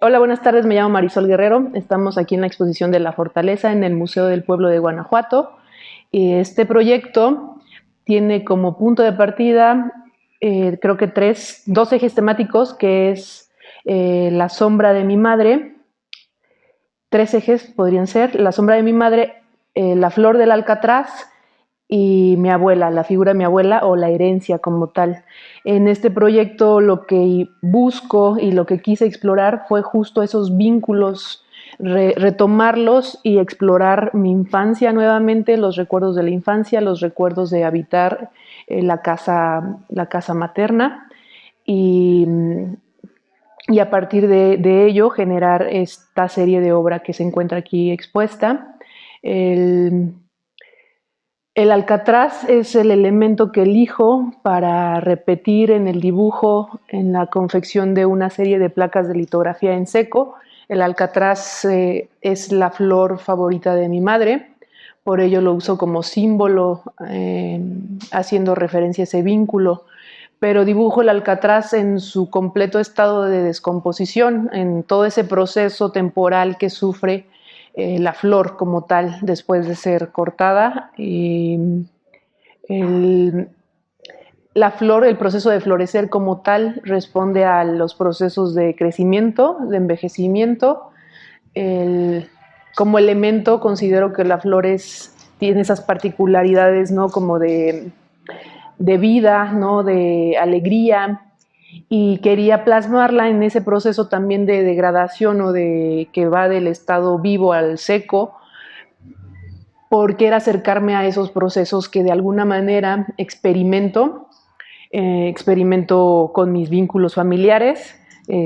Hola, buenas tardes, me llamo Marisol Guerrero. Estamos aquí en la exposición de La Fortaleza en el Museo del Pueblo de Guanajuato. Este proyecto tiene como punto de partida, creo que dos ejes temáticos, que es la sombra de mi madre. Tres ejes podrían ser: la sombra de mi madre, la flor del alcatraz y mi abuela, la figura de mi abuela o la herencia como tal. En este proyecto lo que busco y lo que quise explorar fue justo esos vínculos, retomarlos y explorar mi infancia nuevamente, los recuerdos de la infancia, los recuerdos de habitar la casa materna y, y a partir de ello generar esta serie de obra que se encuentra aquí expuesta. El alcatraz es el elemento que elijo para repetir en el dibujo, en la confección de una serie de placas de litografía en seco. El alcatraz es la flor favorita de mi madre, por ello lo uso como símbolo, haciendo referencia a ese vínculo. Pero dibujo el alcatraz en su completo estado de descomposición, en todo ese proceso temporal que sufre la flor como tal después de ser cortada. La flor, el proceso de florecer como tal, responde a los procesos de crecimiento, de envejecimiento. Como elemento considero que la flor tiene esas particularidades, ¿no? Como de vida, ¿no? De alegría, y quería plasmarla en ese proceso también de degradación o de que va del estado vivo al seco, porque era acercarme a esos procesos que de alguna manera experimento con mis vínculos familiares,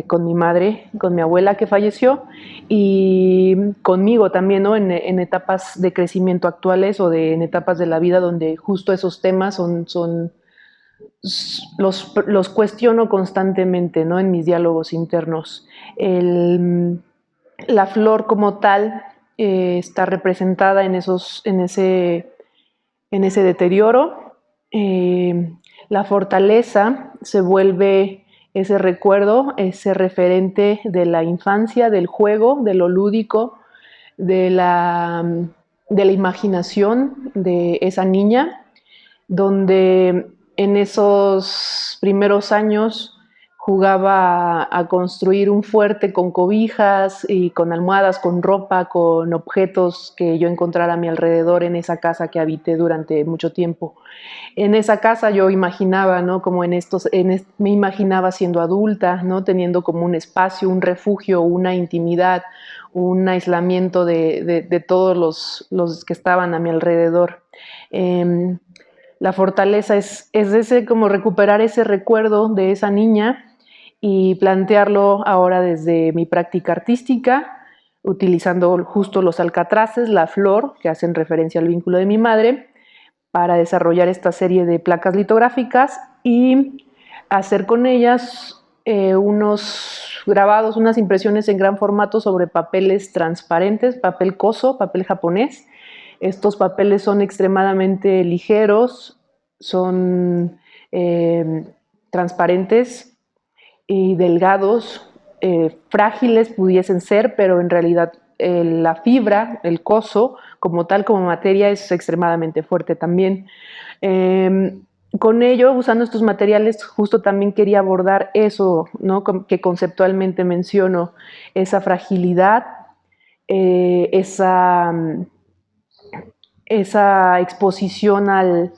con mi madre, con mi abuela que falleció, y conmigo también, ¿no? En etapas de crecimiento actuales o en etapas de la vida donde justo esos temas los cuestiono constantemente, ¿no? En mis diálogos internos. La flor como tal está representada en ese deterioro. La fortaleza se vuelve ese recuerdo, ese referente de la infancia, del juego, de lo lúdico, de la imaginación de esa niña, donde en esos primeros años jugaba a construir un fuerte con cobijas y con almohadas, con ropa, con objetos que yo encontrara a mi alrededor en esa casa que habité durante mucho tiempo. En esa casa yo imaginaba, ¿no? Como me imaginaba siendo adulta, ¿no? Teniendo como un espacio, un refugio, una intimidad, un aislamiento de todos los que estaban a mi alrededor. La fortaleza es ese, como recuperar ese recuerdo de esa niña y plantearlo ahora desde mi práctica artística, utilizando justo los alcatraces, la flor, que hacen referencia al vínculo de mi madre, para desarrollar esta serie de placas litográficas y hacer con ellas unos grabados, unas impresiones en gran formato sobre papeles transparentes, papel koso, papel japonés. Estos papeles son extremadamente ligeros, son transparentes y delgados, frágiles pudiesen ser, pero en realidad la fibra, el koso, como tal, como materia, es extremadamente fuerte también. Con ello, usando estos materiales, justo también quería abordar eso, ¿no? Que conceptualmente menciono, esa fragilidad, esa exposición al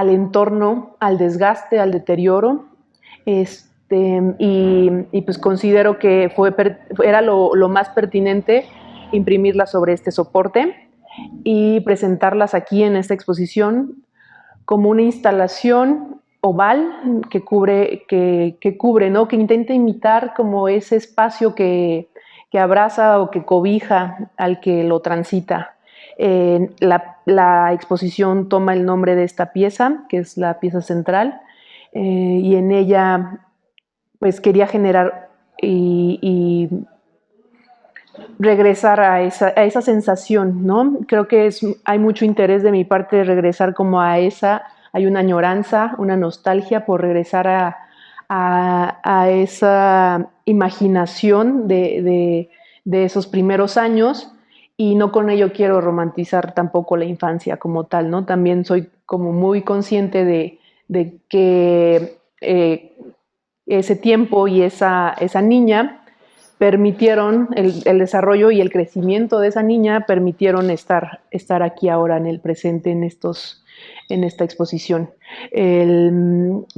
entorno, al desgaste, al deterioro. Y pues considero que era lo más pertinente imprimirlas sobre este soporte y presentarlas aquí en esta exposición como una instalación oval que cubre, ¿no? Que intenta imitar como ese espacio que abraza o que cobija al que lo transita. La exposición toma el nombre de esta pieza, que es la pieza central, y en ella pues quería generar y regresar a esa sensación, ¿no? Creo que hay mucho interés de mi parte de regresar como hay una añoranza, una nostalgia por regresar a esa imaginación de esos primeros años, y no con ello quiero romantizar tampoco la infancia como tal, ¿no? También soy como muy consciente de que ese tiempo y esa niña permitieron el desarrollo y el crecimiento de esa niña, permitieron estar aquí ahora en el presente, en esta exposición.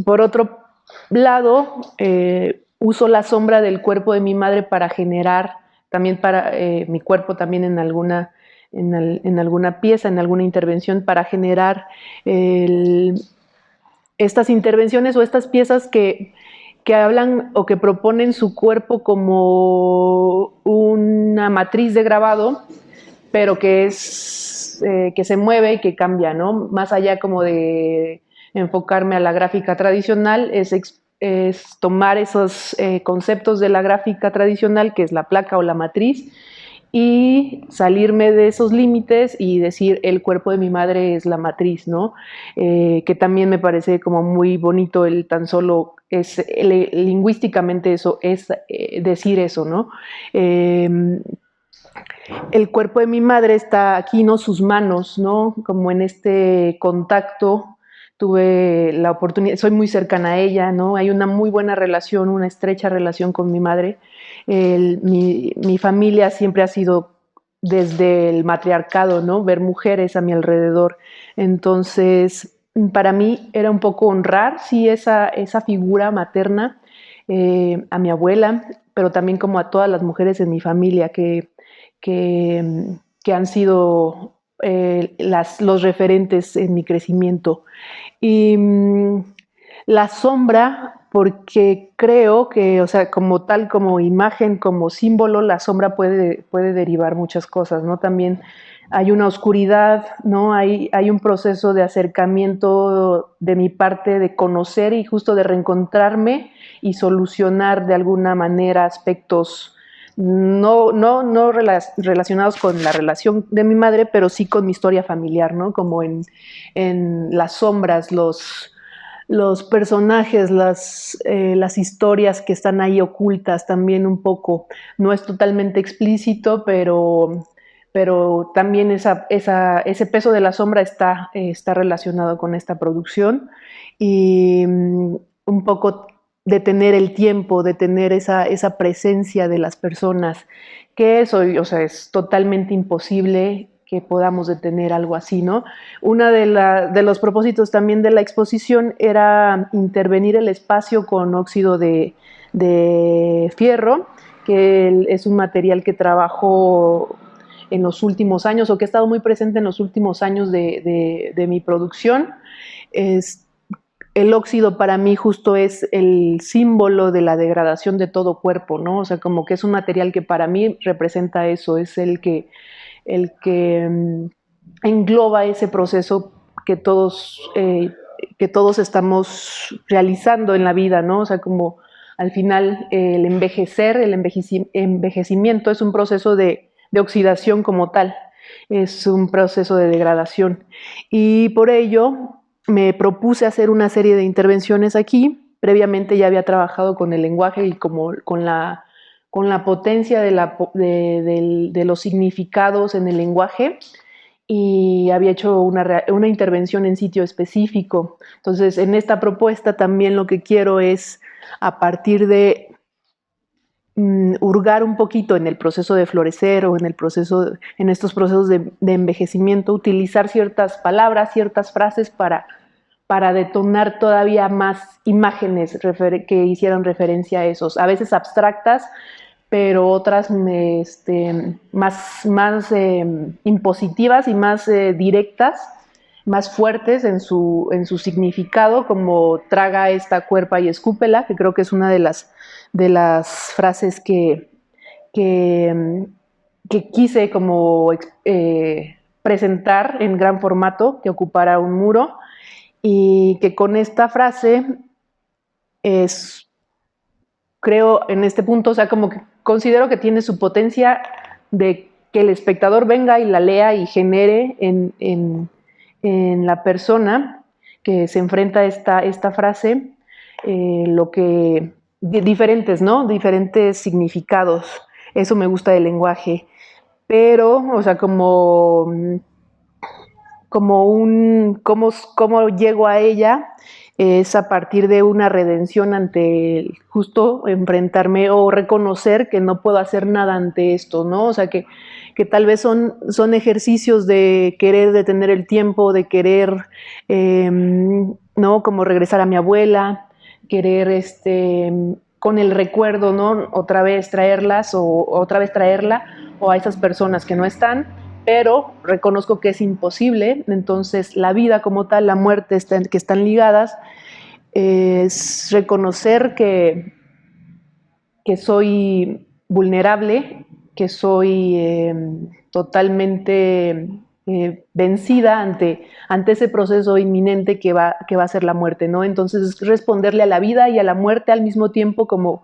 Por otro lado, uso la sombra del cuerpo de mi madre para generar, también para mi cuerpo también en alguna pieza, en alguna intervención, para generar estas intervenciones o estas piezas que hablan o que proponen su cuerpo como una matriz de grabado, pero que se mueve y que cambia, ¿no? Más allá como de enfocarme a la gráfica tradicional, es tomar esos conceptos de la gráfica tradicional, que es la placa o la matriz, y salirme de esos límites y decir el cuerpo de mi madre es la matriz, ¿no? Que también me parece como muy bonito el tan solo lingüísticamente eso es decir eso, ¿no? El cuerpo de mi madre está aquí, ¿no? Sus manos, ¿no? Como en este contacto tuve la oportunidad, soy muy cercana a ella, ¿no? Hay una muy buena relación, una estrecha relación con mi madre. Mi familia siempre ha sido desde el matriarcado, ¿no? Ver mujeres a mi alrededor. Entonces, para mí era un poco honrar, sí, esa figura materna, a mi abuela, pero también como a todas las mujeres en mi familia que han sido los referentes en mi crecimiento. Y la sombra, porque creo que, o sea, como tal, como imagen, como símbolo, la sombra puede derivar muchas cosas, ¿no? También hay una oscuridad, ¿no? Hay un proceso de acercamiento de mi parte, de conocer y justo de reencontrarme y solucionar de alguna manera aspectos no relacionados con la relación de mi madre, pero sí con mi historia familiar, ¿no? Como en las sombras, los personajes, las historias que están ahí ocultas también un poco. No es totalmente explícito, pero también ese peso de la sombra está relacionado con esta producción, y un poco de tener el tiempo, de tener esa presencia de las personas, que eso, o sea, es totalmente imposible que podamos detener algo así, ¿no? Uno de los propósitos también de la exposición era intervenir el espacio con óxido de fierro, que es un material que trabajo en los últimos años, o que ha estado muy presente en los últimos años de mi producción. El óxido para mí justo es el símbolo de la degradación de todo cuerpo, ¿no? O sea, como que es un material que para mí representa eso, es el que engloba ese proceso que todos estamos realizando en la vida, ¿no? O sea, como al final el envejecer, el envejecimiento es un proceso de oxidación como tal, es un proceso de degradación. Y por ello me propuse hacer una serie de intervenciones aquí. Previamente ya había trabajado con el lenguaje y como con la potencia de los significados en el lenguaje, y había hecho una intervención en sitio específico. Entonces, en esta propuesta también lo que quiero es, a partir de hurgar un poquito en el proceso de florecer o en estos procesos de envejecimiento, utilizar ciertas palabras, ciertas frases para detonar todavía más imágenes que hicieran referencia a esos, a veces abstractas, pero otras más impositivas y más directas, más fuertes en su significado, como traga esta cuerpa y escúpela, que creo que es una de las frases que quise como presentar en gran formato, que ocupara un muro, y que con esta frase creo en este punto, o sea, como que considero que tiene su potencia de que el espectador venga y la lea y genere en la persona que se enfrenta a esta frase diferentes, ¿no? Diferentes significados. Eso me gusta del lenguaje. Pero, o sea, cómo llego a ella es a partir de una redención ante justo enfrentarme o reconocer que no puedo hacer nada ante esto, ¿no? O sea, que tal vez son ejercicios de querer detener el tiempo, de querer, ¿no? Como regresar a mi abuela, querer, con el recuerdo, ¿no? Otra vez traerlas o otra vez traerla o a esas personas que no están, pero reconozco que es imposible. Entonces la vida como tal, la muerte que están ligadas, es reconocer que soy vulnerable, que soy totalmente vencida ante ese proceso inminente que va a ser la muerte, ¿no? Entonces responderle a la vida y a la muerte al mismo tiempo, como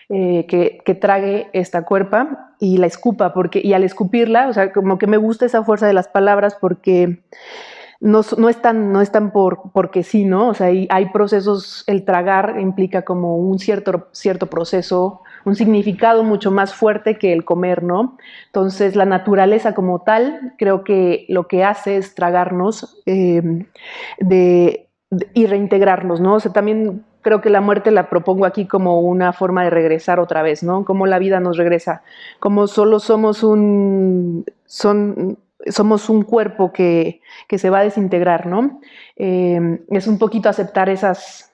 que trague esta cuerpa y la escupa, y al escupirla, o sea, como que me gusta esa fuerza de las palabras, porque no están porque sí, ¿no? O sea, hay procesos, el tragar implica como un cierto proceso, un significado mucho más fuerte que el comer, ¿no? Entonces, la naturaleza como tal, creo que lo que hace es tragarnos y reintegrarnos, ¿no? O sea, también creo que la muerte la propongo aquí como una forma de regresar otra vez, ¿no? Como la vida nos regresa, como solo somos somos un cuerpo que se va a desintegrar, ¿no? Es un poquito aceptar esas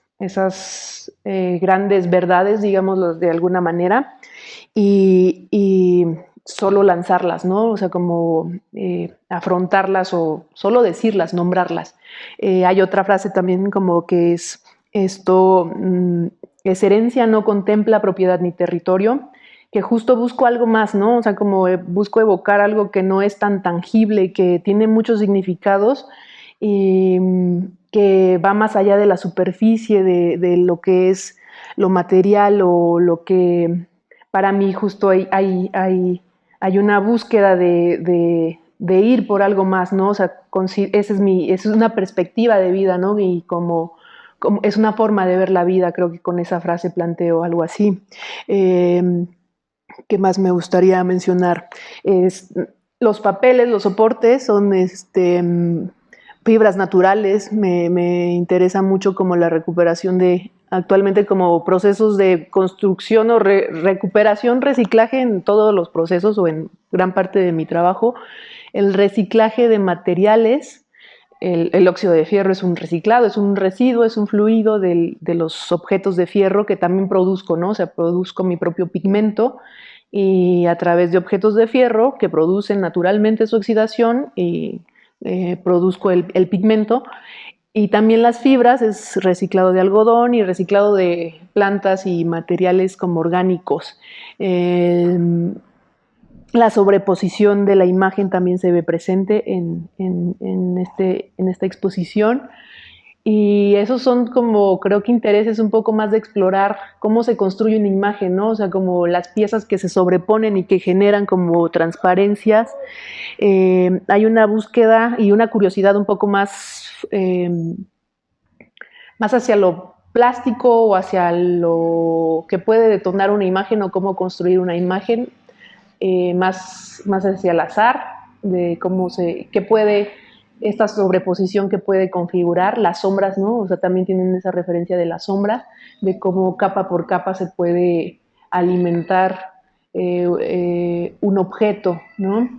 grandes verdades, digámoslo de alguna manera, y solo lanzarlas, ¿no? O sea, como afrontarlas o solo decirlas, nombrarlas. Hay otra frase también como que es esto, es herencia, no contempla propiedad ni territorio, que justo busco algo más, ¿no? O sea, como busco evocar algo que no es tan tangible, que tiene muchos significados y que va más allá de la superficie de lo que es lo material o lo que para mí justo hay una búsqueda de ir por algo más, ¿no? O sea, esa es una perspectiva de vida, ¿no? Y como es una forma de ver la vida, creo que con esa frase planteo algo así. ¿Qué más me gustaría mencionar? Los papeles, los soportes son fibras naturales. Me interesa mucho como la recuperación actualmente como procesos de construcción o recuperación, reciclaje en todos los procesos o en gran parte de mi trabajo. El reciclaje de materiales. El óxido de fierro es un reciclado, es un residuo, es un fluido de los objetos de fierro que también produzco, ¿no? O sea, produzco mi propio pigmento y a través de objetos de fierro que producen naturalmente su oxidación y produzco el pigmento. Y también las fibras, es reciclado de algodón y reciclado de plantas y materiales como orgánicos. La sobreposición de la imagen también se ve presente en esta exposición. Y esos son como, creo que intereses un poco más de explorar cómo se construye una imagen, ¿no? O sea, como las piezas que se sobreponen y que generan como transparencias. Hay una búsqueda y una curiosidad un poco más hacia lo plástico o hacia lo que puede detonar una imagen o cómo construir una imagen, más hacia el azar, de qué puede, esta sobreposición que puede configurar, las sombras, ¿no? O sea, también tienen esa referencia de la sombra, de cómo capa por capa se puede alimentar un objeto, ¿no?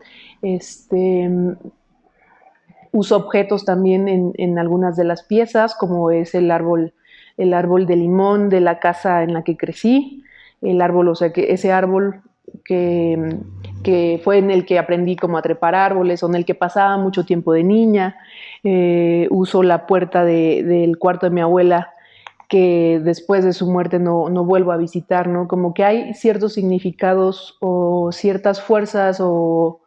Uso objetos también en algunas de las piezas, como es el árbol de limón de la casa en la que crecí, el árbol, o sea, que ese árbol que fue en el que aprendí como a trepar árboles o en el que pasaba mucho tiempo de niña. Uso la puerta del cuarto de mi abuela, que después de su muerte no vuelvo a visitar, ¿no? Como que hay ciertos significados o ciertas fuerzas o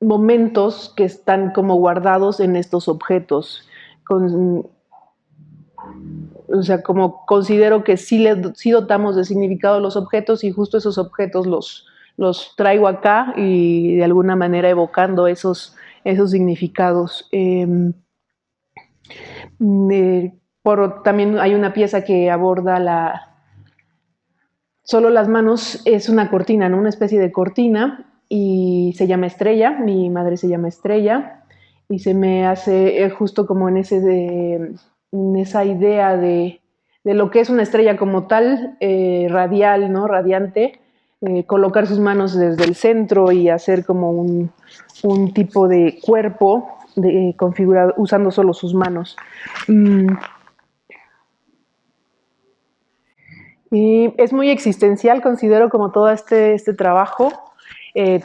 momentos que están como guardados en estos objetos. O sea, como considero que sí dotamos de significado los objetos y justo esos objetos los traigo acá y de alguna manera evocando esos significados. También hay una pieza que aborda solo las manos, es una cortina, ¿no? Una especie de cortina, y se llama Estrella, mi madre se llama Estrella, y se me hace justo como en esa idea de lo que es una estrella como tal, radial, ¿no? Radiante, colocar sus manos desde el centro y hacer como un tipo de cuerpo configurado usando solo sus manos. Y es muy existencial, considero, como todo este trabajo.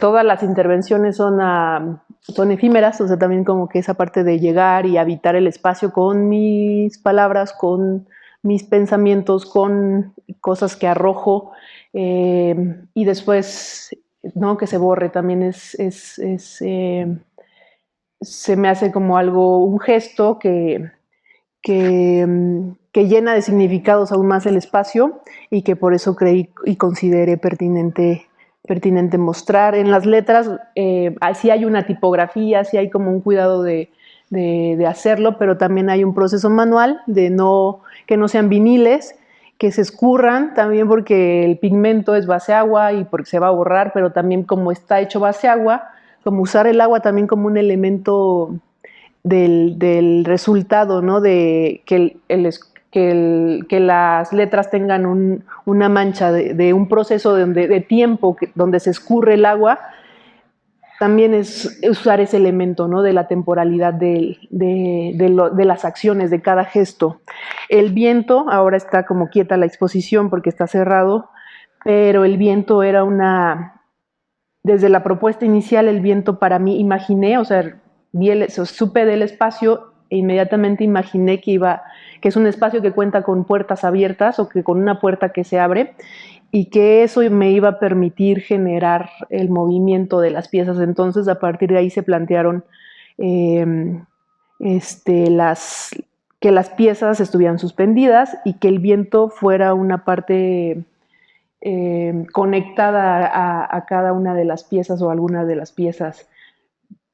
Todas las intervenciones son efímeras, o sea, también como que esa parte de llegar y habitar el espacio con mis palabras, con mis pensamientos, con cosas que arrojo, y después, ¿no? Que se borre, también se me hace como algo, un gesto que llena de significados aún más el espacio, y que por eso creí y consideré pertinente mostrar. En las letras sí hay una tipografía, sí hay como un cuidado de hacerlo, pero también hay un proceso manual que no sean viniles, que se escurran, también porque el pigmento es base agua y porque se va a borrar, pero también como está hecho base agua, como usar el agua también como un elemento del resultado, ¿no? De que las letras tengan una mancha de un proceso de tiempo donde se escurre el agua, también es usar ese elemento, ¿no? De la temporalidad de las acciones, de cada gesto. El viento, ahora está como quieta la exposición porque está cerrado, pero el viento era desde la propuesta inicial, el viento para mí, imaginé, o sea, supe del espacio e inmediatamente imaginé que es un espacio que cuenta con puertas abiertas, o que con una puerta que se abre, y que eso me iba a permitir generar el movimiento de las piezas. Entonces, a partir de ahí se plantearon eh, que las piezas estuvieran suspendidas y que el viento fuera una parte conectada a cada una de las piezas o algunas de las piezas,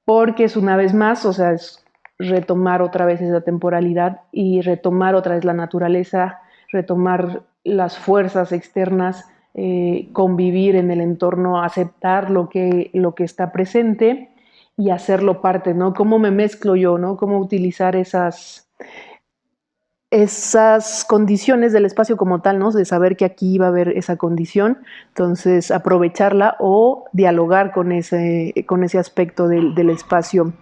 porque es una vez más, o sea, es retomar otra vez esa temporalidad y retomar otra vez la naturaleza, retomar las fuerzas externas, convivir en el entorno, aceptar lo que está presente y hacerlo parte, ¿no? ¿Cómo me mezclo yo, ¿no? ¿Cómo utilizar esas condiciones del espacio como tal, ¿no? De saber que aquí iba a haber esa condición, entonces aprovecharla o dialogar con ese aspecto del espacio.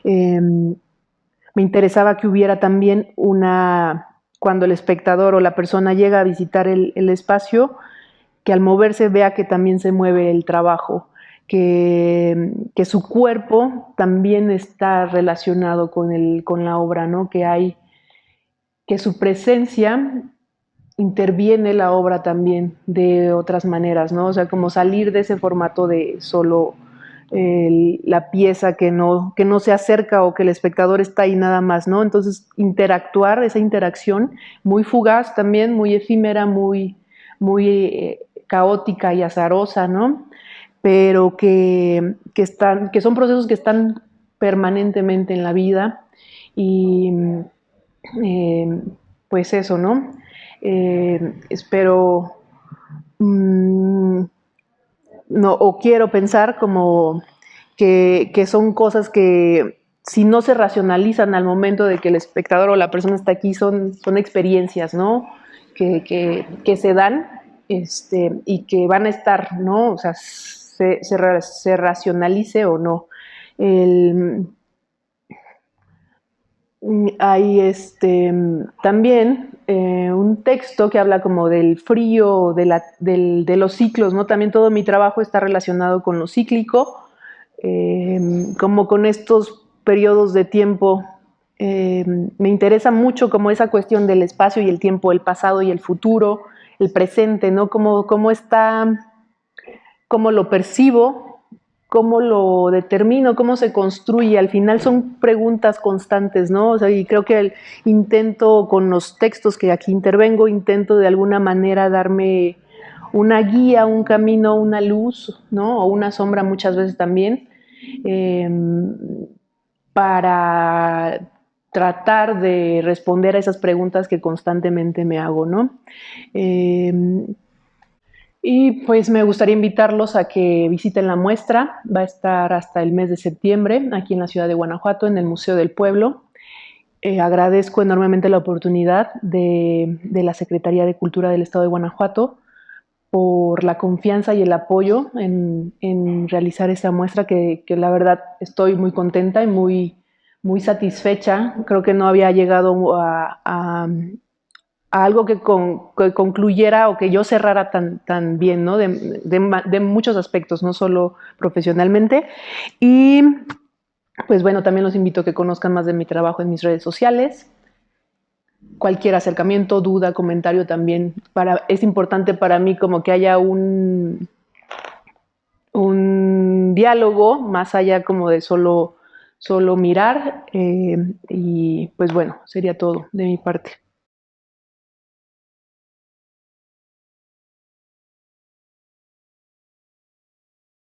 Me interesaba que hubiera también cuando el espectador o la persona llega a visitar el espacio, que al moverse vea que también se mueve el trabajo, que su cuerpo también está relacionado con la obra, ¿no? Que su presencia interviene la obra también de otras maneras, ¿no? O sea, como salir de ese formato de solo la pieza que no se acerca, o que el espectador está ahí nada más, ¿no? Entonces, interactuar, esa interacción muy fugaz también, muy efímera, muy caótica y azarosa, ¿no? Pero que son procesos que están permanentemente en la vida, y eh, pues eso, ¿no? Espero, no, o quiero pensar como que son cosas que, si no se racionalizan al momento de que el espectador o la persona está aquí, son experiencias, ¿no? Que se dan, y que van a estar, ¿no? O sea, se racionalice o no. El, Hay también un texto que habla como del frío, de los ciclos, ¿no? También todo mi trabajo está relacionado con lo cíclico, como con estos periodos de tiempo. Me interesa mucho como esa cuestión del espacio y el tiempo, el pasado y el futuro, el presente, ¿no? Cómo lo percibo, cómo lo determino, cómo se construye. Al final son preguntas constantes, ¿no? O sea, y creo que intento, con los textos que aquí intervengo, intento de alguna manera darme una guía, un camino, una luz, ¿no? O una sombra muchas veces también, eh, para tratar de responder a esas preguntas que constantemente me hago, ¿no? Y pues me gustaría invitarlos a que visiten la muestra. Va a estar hasta el mes de septiembre aquí en la ciudad de Guanajuato, en el Museo del Pueblo. Agradezco enormemente la oportunidad de la Secretaría de Cultura del Estado de Guanajuato por la confianza y el apoyo en realizar esta muestra que la verdad estoy muy contenta y muy satisfecha. Creo que no había llegado a algo que concluyera o que yo cerrara tan bien, ¿no? De muchos aspectos, no solo profesionalmente. Y pues bueno, también los invito a que conozcan más de mi trabajo en mis redes sociales. Cualquier acercamiento, duda, comentario también. Es importante para mí como que haya un diálogo más allá como de solo mirar. Y pues bueno, sería todo de mi parte.